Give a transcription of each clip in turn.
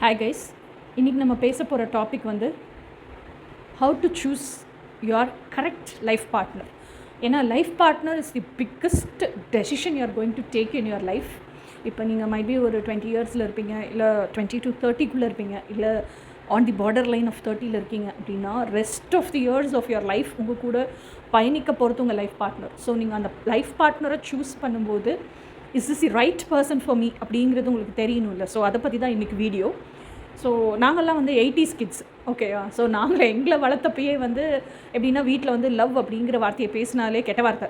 Hi guys, இன்றைக்கி நம்ம பேச போகிற டாபிக் வந்து how to choose your correct life partner. ஏன்னா life partner is the biggest decision you are going to take in your life. இப்போ நீங்கள் மைபி ஒரு 20 இயர்ஸில் இருப்பீங்க, இல்லை 20 to 30 இருப்பீங்க, இல்லை on the border line of 30 இருக்கீங்க அப்படின்னா rest of the years of your life உங்கள் கூட பயணிக்க போகிறது உங்கள் லைஃப் பார்ட்னர். ஸோ நீங்கள் அந்த லைஃப் பார்ட்னரை சூஸ் பண்ணும்போது is this the right person for me அப்படிங்கிறது உங்களுக்கு தெரியணும் இல்லை. ஸோ அதை பற்றி தான் இன்றைக்கி வீடியோ. ஸோ நாங்கள்லாம் வந்து 80s கிட்ஸ், ஓகேவா? ஸோ நாங்கள் எங்களை வளர்த்தப்பயே வந்து எப்படின்னா வீட்டில் வந்து லவ் அப்படிங்கிற வார்த்தையை பேசினாலே கெட்ட வார்த்தை,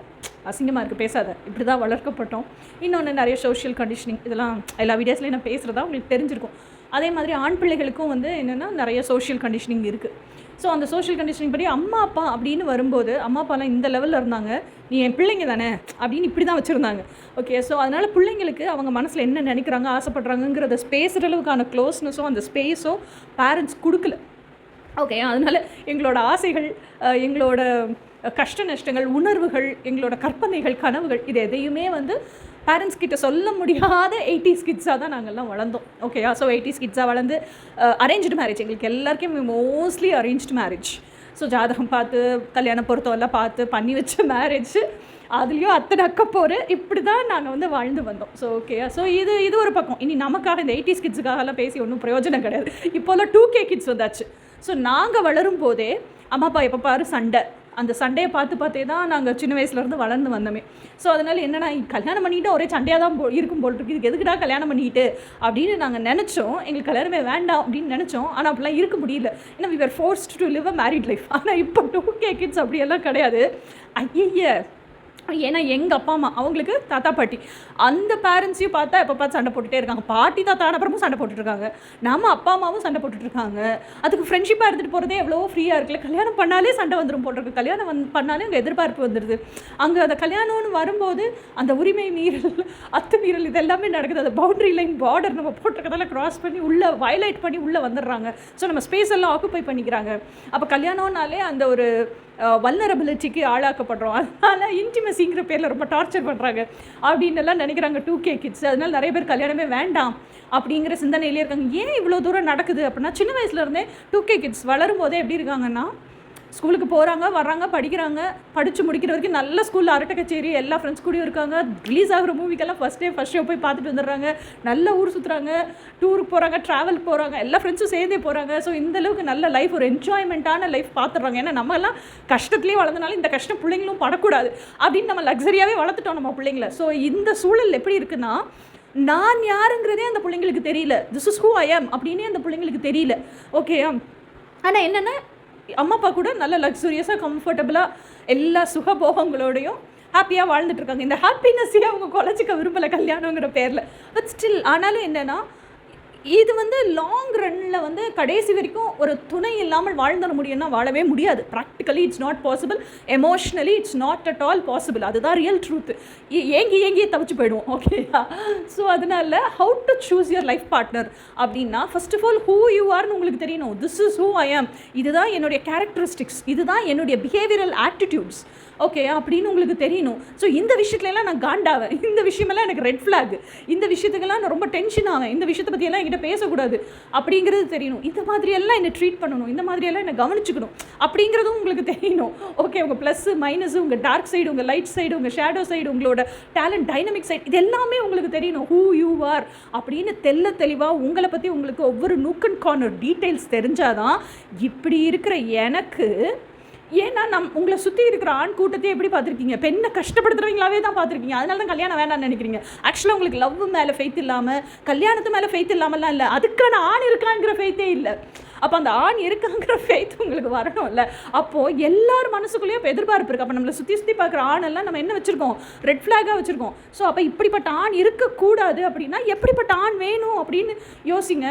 அசிங்கமாக இருக்குது, பேசாத, இப்படி தான் வளர்க்கப்பட்டோம். இன்னொன்று நிறைய சோஷியல் கண்டிஷனிங், இதெல்லாம் எல்லா வீடியோஸ்லையும் நான் பேசுகிறதா உங்களுக்கு தெரிஞ்சிருக்கும். அதே மாதிரி ஆண் பிள்ளைகளுக்கும் வந்து என்னென்னா நிறைய சோஷியல் கண்டிஷனிங் இருக்குது. ஸோ அந்த சோஷியல் கண்டிஷனிங் படி அம்மா அப்பா அப்படின்னு வரும்போது அம்மா அப்பாலாம் இந்த லெவலில் இருந்தாங்க, நீ என் பிள்ளைங்க தானே அப்படின்னு இப்படி தான் வச்சுருந்தாங்க. ஓகே, ஸோ அதனால் பிள்ளைங்களுக்கு அவங்க மனசில் என்ன நினைக்கிறாங்க, ஆசைப்படுறாங்கிறத பேசுகிற அளவுக்கான க்ளோஸ்னஸோ அந்த ஸ்பேஸோ பேரண்ட்ஸ் கொடுக்கல. ஓகே, அதனால் எங்களோட ஆசைகள், எங்களோட கஷ்ட நஷ்டங்கள், உணர்வுகள், எங்களோட கற்பனைகள், கனவுகள், இது எதையுமே வந்து பேரண்ட்ஸ் கிட்ட சொல்ல முடியாத 80s கிட்ஸாக தான் நாங்கள்லாம் வளர்ந்தோம். ஓகேயா? ஸோ 80s கிட்ஸாக வளர்ந்து அரேஞ்ச்டு மேரேஜ், எங்களுக்கு எல்லாருக்குமே மோஸ்ட்லி அரேஞ்ச்டு மேரேஜ். ஸோ ஜாதகம் பார்த்து, கல்யாண பொருத்தமெல்லாம் பார்த்து பண்ணி வச்ச மேரேஜ், அதுலேயும் அத்தனை அக்கப்போர், இப்படி தான் நாங்கள் வந்து வாழ்ந்து வந்தோம். ஸோ ஓகேயா? ஸோ இது ஒரு பக்கம். இனி நமக்காக இந்த 80s கிட்ஸுக்காகலாம் பேசி ஒன்றும் பிரயோஜனம் கிடையாது. இப்போல்லாம் 2K கிட்ஸ் வந்தாச்சு. ஸோ நாங்கள் வளரும் போதே அம்மா அப்பா எப்போ பாரு சண்டை, அந்த சண்டையை பார்த்தே தான் நாங்கள் சின்ன வயசுலேருந்து வளர்ந்து வந்தோமே. ஸோ அதனால் என்னென்னா, கல்யாணம் பண்ணிக்கிட்டு ஒரே சண்டையாக தான் இருக்கும் போல் இருக்குது, இதுக்கு எதுக்குடா கல்யாணம் பண்ணிக்கிட்டு அப்படின்னு நாங்கள் நினச்சோம். எங்களுக்கு கல்யாணமே வேண்டாம் அப்படின்னு நினச்சோம். ஆனால் அப்படிலாம் இருக்க முடியல. ஏன்னா we were forced to live a married life. ஆனால் இப்போ 2K கிட்ஸ் அப்படியெல்லாம் கிடையாது. ஐய, ஏன்னா எங்கள் அப்பா அம்மா, அவங்களுக்கு தாத்தா பாட்டி, அந்த பேரண்ட்ஸையும் பார்த்தா எப்போ பார்த்து சண்டை போட்டுகிட்டே இருக்காங்க. பாட்டி தாத்தா அப்புறமும் சண்டை போட்டுட்ருக்காங்க, நம்ம அப்பா அம்மாவும் சண்டை போட்டுட்ருக்காங்க. அதுக்கு ஃப்ரெண்ட்ஷிப்பாக இருந்துட்டு போகிறதே எவ்வளோ ஃப்ரீயாக இருக்குல்ல. கல்யாணம் பண்ணாலே சண்டை வந்துடும் போட்டிருக்கு. கல்யாணம் பண்ணாலே அங்கே எதிர்பார்ப்பு வந்துடுது. அங்கே அந்த கல்யாணம்னு வரும்போது அந்த உரிமை மீறல், அத்துமீறல், இது எல்லாமே நடக்குது. அந்த பவுண்டரி லைன், பார்டர் நம்ம போட்டிருக்கதெல்லாம் க்ராஸ் பண்ணி உள்ளே வயலேட் பண்ணி உள்ளே வந்துடுறாங்க. ஸோ நம்ம ஸ்பேஸ் எல்லாம் ஆக்குப்பை பண்ணிக்கிறாங்க. அப்போ கல்யாணம்னாலே அந்த ஒரு வல்னரபிலிட்டிக்கு ஆளாக்கப்படுறோம். அதனால் இன்டிமசிங்கிற பேரில் ரொம்ப டார்ச்சர் பண்ணுறாங்க அப்படின்னு எல்லாம் நினைக்கிறாங்க 2K கிட்ஸ். அதனால் நிறைய பேர் கல்யாணமே வேண்டாம் அப்படிங்கிற சிந்தனையிலே இருக்காங்க. ஏன் இவ்வளோ தூரம் நடக்குது அப்படின்னா, சின்ன வயசுலேருந்தே 2K கிட்ஸ் வளரும் போதே எப்படி இருக்காங்கன்னா, ஸ்கூலுக்கு போகிறாங்க, வர்றாங்க, படிக்கிறாங்க, படித்து முடிக்கிற வரைக்கும் நல்ல ஸ்கூலில் அரட்டை கச்சேரி, எல்லா ஃப்ரெண்ட்ஸ் கூடயும் இருக்காங்க, ரிலீஸ் ஆகிற மூவிக்கெல்லாம் ஃபஸ்ட் ஷோ போய் பார்த்துட்டு வந்துடுறாங்க, நல்ல ஊர் சுற்றுறாங்க, டூருக்கு போகிறாங்க, ட்ராவலுக்கு போகிறாங்க, எல்லா ஃப்ரெண்ட்ஸும் சேர்ந்தே போகிறாங்க. ஸோ இந்தளவுக்கு நல்ல லைஃப், ஒரு என்ஜாய்மெண்ட்டான லைஃப் பார்த்துட்றாங்க. ஏன்னா நம்ம எல்லாம் கஷ்டத்துலேயே வளர்ந்தனால இந்த கஷ்டம் பிள்ளைங்களும் படக்கூடாது அப்படின்னு நம்ம லக்ஸரியாகவே வளர்த்துட்டோம் நம்ம பிள்ளைங்கள. ஸோ இந்த சூழல் எப்படி இருக்குன்னா, நான் யாருங்கிறதே அந்த பிள்ளைங்களுக்கு தெரியல. திஸ் இஸ் ஹூ ஐ ஆம் அப்படின்னே அந்த பிள்ளைங்களுக்கு தெரியல. ஓகே, ஆனால் என்னென்னா அம்மா அப்பா கூட நல்ல லக்ஸூரியஸாக, கம்ஃபர்டபுளாக, எல்லா சுகபோகங்களோடையும் ஹாப்பியாக வாழ்ந்துட்டுருக்காங்க. இந்த ஹாப்பினஸ்ஸையே அவங்க குலைச்சிக்க விரும்பலை கல்யாணங்கிற பேரில். பட் ஸ்டில் ஆனாலும் என்னென்னா, இது வந்து லாங் ரன்னில் வந்து கடைசி வரைக்கும் ஒரு துணை இல்லாமல் வாழ்ந்துட முடியும்னா வாழவே முடியாது. Practically it's not possible, emotionally it's not at all possible. அதுதான் ரியல் ட்ரூத்து. ஏங்கியே தவிச்சு போயிடுவோம். ஓகேயா? ஸோ அதனால் how to choose your life partner அப்படின்னா, first of all who you ஆர்னு உங்களுக்கு தெரியணும். திஸ் இஸ் ஹூ ஐ ஆம், இதுதான் என்னுடைய கேரக்டரிஸ்டிக்ஸ், இதுதான் என்னுடைய பிஹேவியரல் ஆட்டிடியூட்ஸ், ஓகே அப்படின்னு உங்களுக்கு தெரியணும். ஸோ இந்த விஷயத்துலலாம் நான் காண்டாவேன், இந்த விஷயமெல்லாம் எனக்கு ரெட் ஃப்ளாக், இந்த விஷயத்துக்கெல்லாம் நான் ரொம்ப டென்ஷன் ஆவேன், இந்த விஷயத்தை பற்றியெல்லாம் என்கிட்ட பேசக்கூடாது அப்படிங்கிறது தெரியணும். இந்த மாதிரியெல்லாம் என்னை ட்ரீட் பண்ணணும், இந்த மாதிரியெல்லாம் என்னை கவனிச்சுக்கணும் அப்படிங்கிறதும் உங்களுக்கு தெரியணும். ஓகே, உங்கள் ப்ளஸ்ஸு மைனஸு, உங்கள் டார்க் சைடு, உங்கள் லைட் சைடு, உங்கள் ஷேடோ சைடு, உங்களோட டேலண்ட், டைனமிக் சைடு, இது எல்லாமே உங்களுக்கு தெரியணும். ஹூ யூ ஆர் அப்படின்னு தெளிவாக உங்களை பற்றி உங்களுக்கு ஒவ்வொரு நூக் அண்ட் கார்னர் டீட்டெயில்ஸ் தெரிஞ்சாதான் இப்படி இருக்கிற எனக்கு. ஏன்னா உங்களை சுற்றி இருக்கிற ஆண் கூட்டத்தையே எப்படி பார்த்துருக்கீங்க, பெண்ணை கஷ்டப்படுத்துறவங்களாவே தான் பார்த்துருக்கீங்க. அதனால தான் கல்யாணம் வேண்டாம்னு நினைக்கிறீங்க. ஆக்சுவலாக உங்களுக்கு லவ் மேலே ஃபெய்த் இல்லாமல், கல்யாணத்து மேலே ஃபெய்த் இல்லாமல்லாம் இல்லை, அதுக்கான ஆண் இருக்காங்கிற ஃபெய்த்தே இல்லை. அப்போ அந்த ஆண் இருக்காங்கிற ஃபெய்த் உங்களுக்கு வரணும் இல்லை. அப்போது எல்லார் மனசுக்குள்ளேயும் இப்போ எதிர்பார்ப்பு இருக்குது. அப்போ நம்மளை சுற்றி பார்க்குற ஆணெல்லாம் நம்ம என்ன வச்சுருக்கோம், ரெட் ஃப்ளாகாக வச்சுருக்கோம். ஸோ அப்போ இப்படிப்பட்ட ஆண் இருக்கக்கூடாது அப்படின்னா எப்படிப்பட்ட ஆண் வேணும் அப்படின்னு யோசிங்க.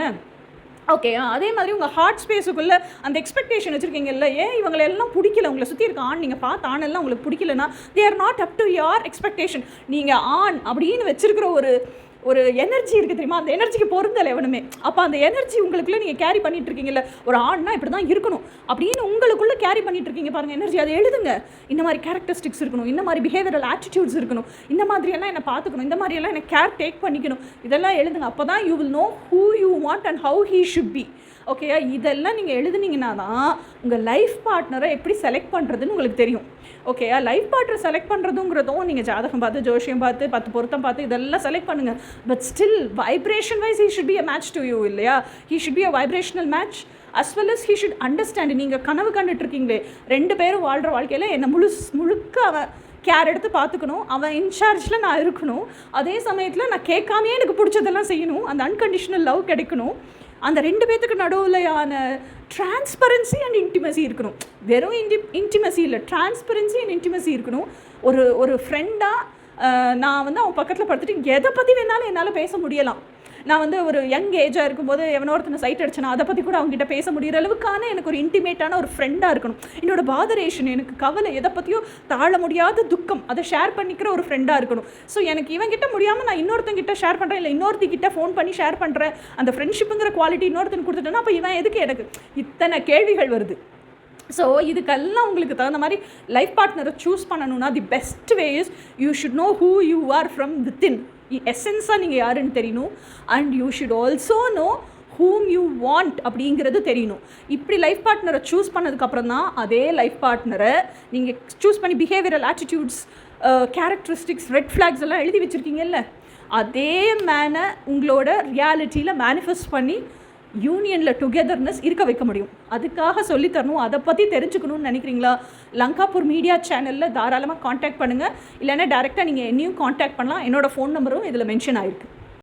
ஓகே, அதே மாதிரி உங்கள் ஹார்ட் ஸ்பேஸுக்குள்ளே அந்த எக்ஸ்பெக்டேஷன் வச்சுருக்கீங்கல்ல, ஏன் இவங்களை எல்லாம் பிடிக்கல, உங்களை சுற்றி இருக்க ஆண், நீங்கள் பார்த்த ஆணெல்லாம் உங்களுக்கு பிடிக்கலன்னா they are not up to your expectation. நீங்கள் ஆண் அப்படின்னு வச்சுருக்கிற ஒரு எனர்ஜி இருக்குது தெரியுமா, அந்த எனர்ஜிக்கு பொருந்தலை எவனுமே. அப்போ அந்த எனர்ஜி உங்களுக்குள்ளே நீங்கள் கேரி பண்ணிட்டு இருக்கீங்கல்ல, ஒரு ஆண்னா இப்படி தான் இருக்கணும் அப்படின்னு உங்களுக்குள்ளே கேரி பண்ணிட்டு இருக்கீங்க பாருங்கள் எனர்ஜி. அதை எழுதுங்க. இந்த மாதிரி கேரக்டரிஸ்டிக்ஸ் இருக்கணும், இந்த மாதிரி பிஹேவியரல் ஆட்டிடியூட்ஸ் இருக்கணும், இந்த மாதிரியெல்லாம் என்னை பார்த்துக்கணும், இந்த மாதிரியெல்லாம் என்னை கேர் டேக் பண்ணிக்கணும், இதெல்லாம் எழுதுங்க. அப்போ தான் you will know who you want and how he should B. ஓகேயா? இதெல்லாம் நீங்கள் எழுதுனீங்கன்னா தான் உங்கள் லைஃப் பார்ட்னரை எப்படி செலக்ட் பண்ணுறதுன்னு உங்களுக்கு தெரியும். ஓகேயா? லைஃப் பார்ட்னர் செலக்ட் பண்ணுறதுங்கிறதும் நீங்கள் ஜாதகம் பார்த்து, ஜோஷியம் பார்த்து, 10 பொருத்தம் பார்த்து இதெல்லாம் செலக்ட் பண்ணுங்கள். But still vibration wise he should be a match to you இல்லையா? He should be a vibrational match as well as he should understand. நீங்கள் கனவு கண்டுட்ருக்கீங்களே 2 பேரும் வாழ்கிற வாழ்க்கையில் என்னை முழுக்க அவன் கேர் எடுத்து பார்த்துக்கணும், அவன் இன்சார்ஜில் நான் இருக்கணும், அதே சமயத்தில் நான் கேட்காமையே எனக்கு பிடிச்சதெல்லாம் செய்யணும், அந்த அன்கண்டிஷனல் லவ் கிடைக்கணும். அந்த 2 பேத்துக்கு நடுவிலையான டிரான்ஸ்பரன்சி அண்ட் இன்டிமசி இருக்கணும். வெறும் இன்டிமசி இல்லை, டிரான்ஸ்பரன்சி அண்ட் இன்டிமசி இருக்கணும். ஒரு ஃப்ரெண்டாக நான் வந்து அவன் பக்கத்தில் படுத்துட்டு எதை பற்றி வேணாலும் என்னால் பேச முடியலாம். நான் வந்து ஒரு யங் ஏஜாக இருக்கும்போது எவனோ ஒருத்தனை சைட் அடிச்சேன்னா அதை பற்றி கூட அவங்ககிட்ட பேச முடிகிற அளவுக்கான எனக்கு ஒரு இன்டிமேட்டான ஒரு ஃப்ரெண்டாக இருக்கணும். என்னோடய பாதரேஷன், எனக்கு கவலை, எதை பற்றியோ தாழ முடியாத துக்கம், அதை ஷேர் பண்ணிக்கிற ஒரு ஃப்ரெண்டாக இருக்கணும். ஸோ எனக்கு இவங்கிட்ட முடியாமல் நான் இன்னொருத்தங்கிட்ட ஷேர் பண்ணுறேன், இல்லை இன்னொருத்திக்கிட்ட ஃபோன் பண்ணி ஷேர் பண்ணுறேன், அந்த ஃப்ரெண்ட்ஷிப்புங்கிற குவாலிட்டி இன்னொருத்தன் கொடுத்துட்டேன்னா அப்போ இவன் எதுக்கு? எனக்கு இத்தனை கேள்விகள் வருது. ஸோ இதுக்கெல்லாம் உங்களுக்கு தகுந்த மாதிரி லைஃப் பார்ட்னரை சூஸ் பண்ணணும்னா the best way is you should know who you are from within. எசென்ஸாக நீங்கள் யாருன்னு தெரியணும். And you should also know whom you want அப்படிங்கிறது தெரியணும். இப்படி லைஃப் பார்ட்னரை சூஸ் பண்ணதுக்கப்புறம் தான் அதே லைஃப் பார்ட்னரை நீங்கள் சூஸ் பண்ணி behavioural attitudes, characteristics, red flax எல்லாம் எழுதி வச்சுருக்கீங்கல்ல, அதே மேனை உங்களோட ரியாலிட்டியில் மேனிஃபெஸ்ட் பண்ணி யூனியனில் டுகெதர்னஸ் இருக்க வைக்க முடியும். அதுக்காக சொல்லித்தரணும். அதை பற்றி தெரிஞ்சுக்கணும்னு நினைக்கிறீங்களா? லங்காபூர் மீடியா சேனலில் தாராளமாக காண்டாக்ட் பண்ணுங்கள். இல்லைன்னா டேரெக்டாக நீங்கள் என்னையும் காண்டாக்ட் பண்ணலாம். என்னோடய ஃபோன் நம்பரும் இதில் மென்ஷன் ஆகிருக்கு.